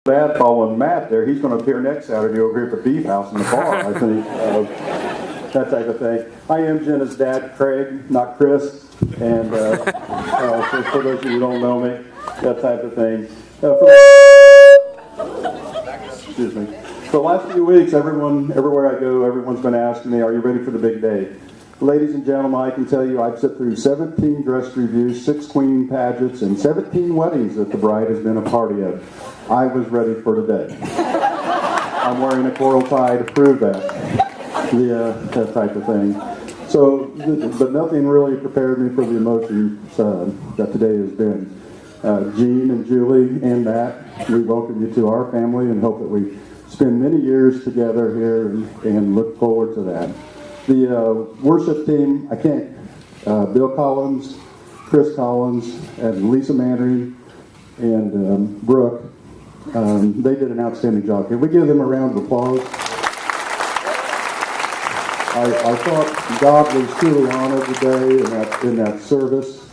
Dad following Matt there. He's going to appear next Saturday over here at the Beef House in the bar, I think. That type of thing. I am Jenna's dad, Craig, not Chris. And for those of you who don't know me, that type of thing. Excuse me. For the last few weeks, everywhere I go, everyone's been asking me, are you ready for the big day? Ladies and gentlemen, I can tell you I've sit through 17 dress reviews, 6 queen pageants, and 17 weddings that the bride has been a party of. I was ready for today. I'm wearing a coral tie to prove that. That type of thing. So, but nothing really prepared me for the emotions that today has been. Jean and Julie and Matt, we welcome you to our family and hope that we spend many years together here and look forward to that. The worship team, Bill Collins, Chris Collins, and Lisa Mannering, and Brooke, they did an outstanding job. Can we give them a round of applause? I thought God was truly honored today in that service,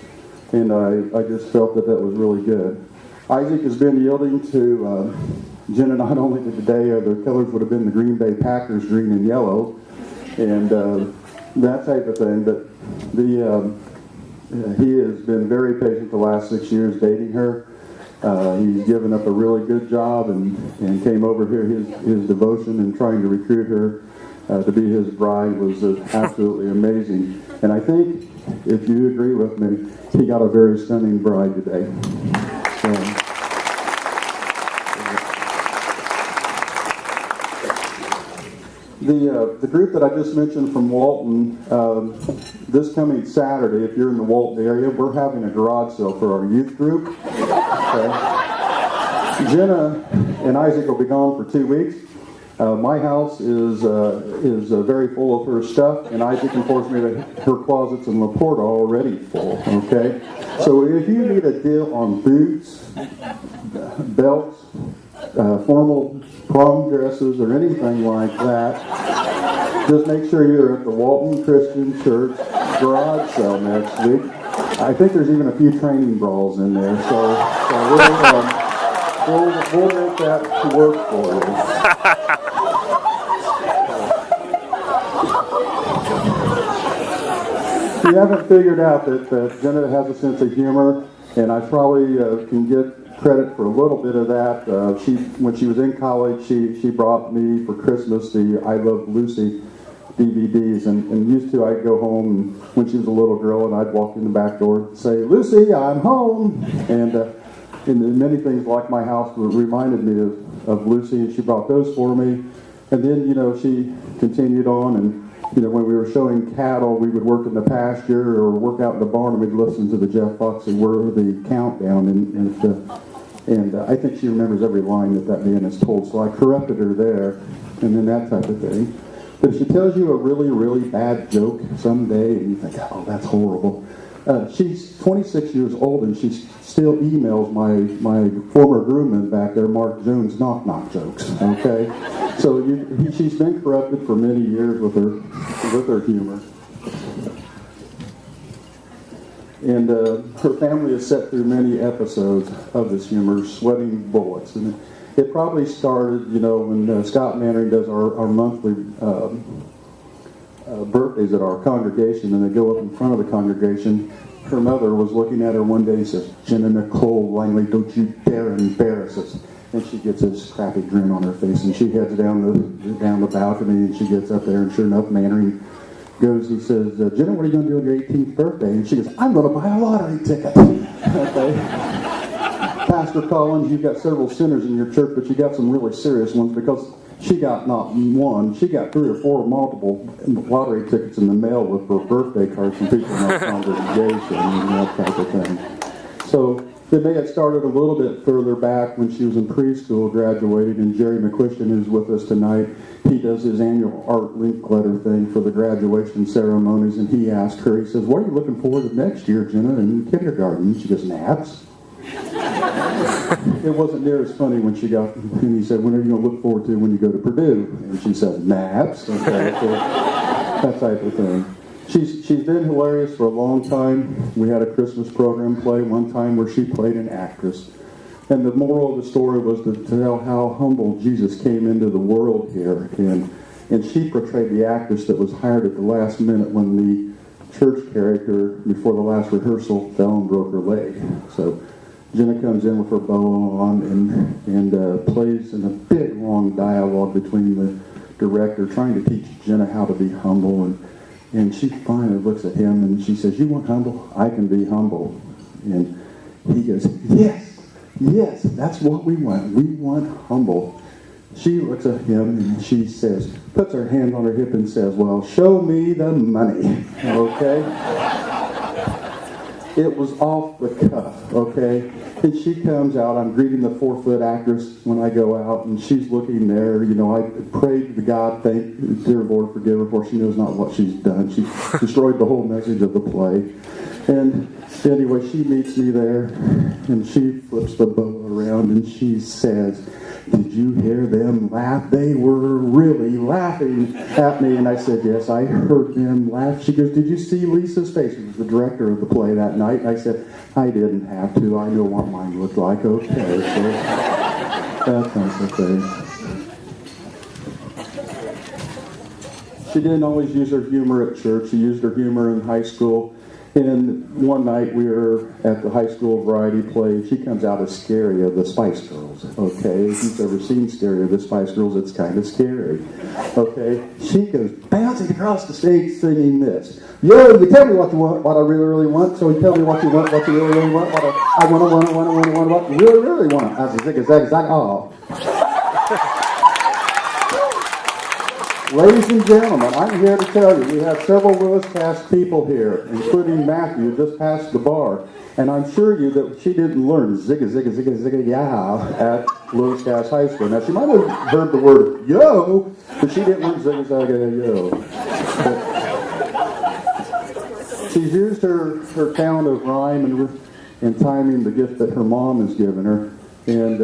and I just felt that was really good. Isaac has been yielding to Jenna not only today, the colors would have been the Green Bay Packers, green and yellow, and that type of thing, but he has been very patient the last 6 years dating her. He's given up a really good job and came over here. His devotion in trying to recruit her to be his bride was absolutely amazing. And I think, if you agree with me, he got a very stunning bride today. So, the group that I just mentioned from Walton, this coming Saturday, if you're in the Walton area, we're having a garage sale for our youth group. Okay. Jenna and Isaac will be gone for 2 weeks. My house is very full of her stuff, and Isaac informs me that her closets in LaPorta are already full. Okay, so if you need a deal on boots, belts, formal prom dresses, or anything like that, just make sure you're at the Walton Christian Church garage sale next week. I think there's even a few training bras in there, so we'll make that work for you. If you haven't figured out that Jenna has a sense of humor, and I probably can get credit for a little bit of that. When she was in college, she brought me for Christmas the I Love Lucy DVDs, and used to I'd go home when she was a little girl, and I'd walk in the back door and say, "Lucy, I'm home," and many things like my house reminded me of Lucy, and she brought those for me. And then she continued on, and when we were showing cattle, we would work in the pasture or work out in the barn, and we'd listen to the Jeff Foxy Worthy countdown, and I think she remembers every line that man has told, so I corrected her there, and then that type of thing. But if she tells you a really, really bad joke someday, and you think, oh, that's horrible, she's 26 years old, and she still emails my former groomman back there, Mark Jones, knock-knock jokes, okay? So she's been corrupted for many years with her humor. And her family has sat through many episodes of this humor, sweating bullets. And it probably started, when Scott Mannering does our monthly birthdays at our congregation, and they go up in front of the congregation. Her mother was looking at her one day and says, "Jenna Nicole Langley, don't you dare embarrass us." And she gets this crappy grin on her face, and she heads down the balcony, and she gets up there, and sure enough, Mannering goes, he says, "Jenna, what are you going to do on your 18th birthday?" And she goes, "I'm going to buy a lottery ticket." Okay. Pastor Collins, you've got several sinners in your church, but you got some really serious ones, because she got not one, she got 3 or 4 multiple lottery tickets in the mail with her birthday cards from people in our congregation and that type of thing. So it may have started a little bit further back when she was in preschool, graduated, and Jerry McQuistion, who's with us tonight, he does his annual art link letter thing for the graduation ceremonies, and he asked her, he says, "What are you looking forward to next year, Jenna, in kindergarten?" And she goes, "Naps." It wasn't near as funny when she got, and he said, "When are you going to look forward to when you go to Purdue?" And she said, "Naps." Okay, so that type of thing. She's been hilarious for a long time. We had a Christmas program play one time where she played an actress. And the moral of the story was to tell how humble Jesus came into the world here. And she portrayed the actress that was hired at the last minute when the church character, before the last rehearsal, fell and broke her leg. So Jenna comes in with her bow on and plays in a big, long dialogue between the director, trying to teach Jenna how to be humble. And she finally looks at him and she says, "You want humble? I can be humble." And he goes, "Yes, yes, that's what we want. We want humble." She looks at him and she says, puts her hand on her hip and says, "Well, show me the money." Okay? It was off the cuff, okay? And she comes out. I'm greeting the 4-foot actress when I go out, and she's looking there. You know, I prayed to God, thank dear Lord, forgive her, for she knows not what she's done. She destroyed the whole message of the play. And anyway, she meets me there, and she flips the bow around, and she says, "Did you hear them laugh? They were really laughing at me." And I said, "Yes, I heard them laugh." She goes, "Did you see Lisa's face?" She was the director of the play that night. And I said, "I didn't have to. I know what mine looked like." Okay, so that kind of thing. She didn't always use her humor at church. She used her humor in high school. And one night we were at the high school variety play. She comes out as Scary of the Spice Girls. Okay, if you've ever seen Scary of the Spice Girls, it's kind of scary. Okay, she goes bouncing across the stage singing this. "Yo, you tell me what you want, what I really, really want. So you tell me what you want, what you really, really want, what I want, what you really, really want." I said, zag, oh. Ladies and gentlemen, I'm here to tell you, we have several Lewis Cast people here, including Matthew, just past the bar. And I'm sure you that she didn't learn zigga, zigga, zigga, zigga, yow at Lewis Cast High School. Now, she might have heard the word yo, but she didn't learn zigga, zagga, yo. But she's used her talent of rhyme and timing, the gift that her mom has given her. And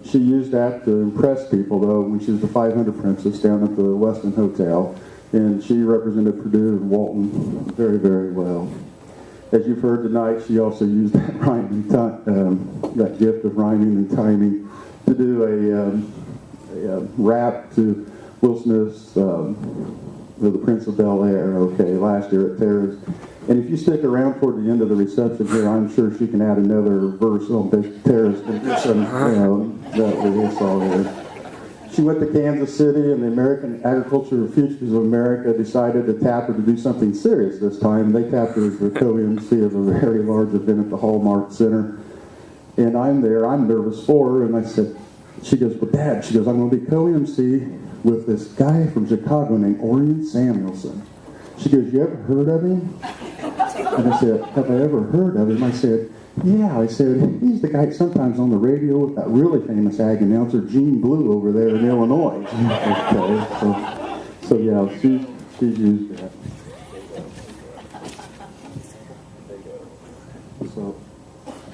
she used that to impress people, though, when she was the 500 Princess down at the Westin Hotel. And she represented Purdue and Walton very, very well. As you've heard tonight, she also used that that gift of rhyming and timing to do a rap to Will Smith's The Prince of Bel-Air, okay, last year at Tara's. And if you stick around toward the end of the reception here, I'm sure she can add another verse on Tara's edition, that we saw there. She went to Kansas City, and the American Agricultural Futures of America decided to tap her to do something serious this time. They tapped her as the co-MC of a very large event at the Hallmark Center. And I'm there, I'm nervous for her, and I said, she goes, "Well, Dad," she goes, "I'm going to be co-MC with this guy from Chicago named Orion Samuelson." She goes, "You ever heard of him?" And I said, "Have I ever heard of him?" I said, "Yeah." I said, "He's the guy sometimes on the radio with that really famous ag announcer, Gene Blue, over there in Illinois." Okay, so yeah, she's used that. So,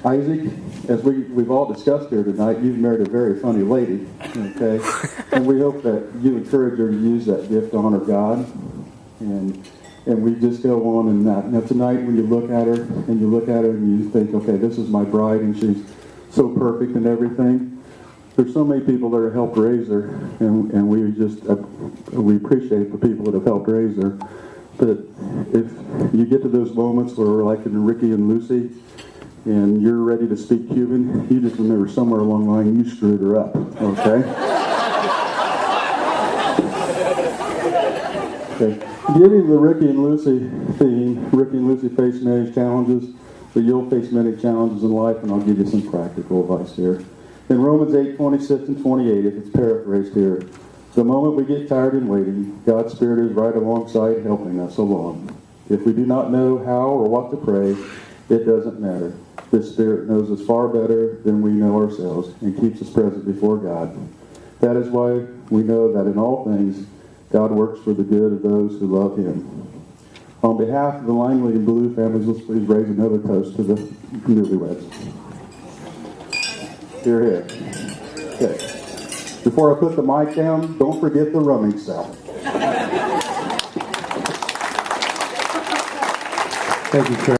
Isaac, as we've all discussed here tonight, you've married a very funny lady, okay? And we hope that you encourage her to use that gift to honor God. And we just go on in that. Now tonight, when you look at her and you think, okay, this is my bride and she's so perfect and everything, there's so many people that have helped raise her, and we appreciate the people that have helped raise her. But if you get to those moments where we're like in Ricky and Lucy, and you're ready to speak Cuban, you just remember somewhere along the line you screwed her up, okay? Okay. Giving the Ricky and Lucy theme, Ricky and Lucy face many challenges, but you'll face many challenges in life, and I'll give you some practical advice here. In Romans 8:26 and 28, if it's paraphrased here, the moment we get tired and waiting, God's Spirit is right alongside helping us along. If we do not know how or what to pray, it doesn't matter. This Spirit knows us far better than we know ourselves and keeps us present before God. That is why we know that in all things, God works for the good of those who love Him. On behalf of the Langley and Blue families, let's please raise another toast to the newlyweds. Here, here. Okay. Before I put the mic down, don't forget the rummage cell. Thank you, Trey.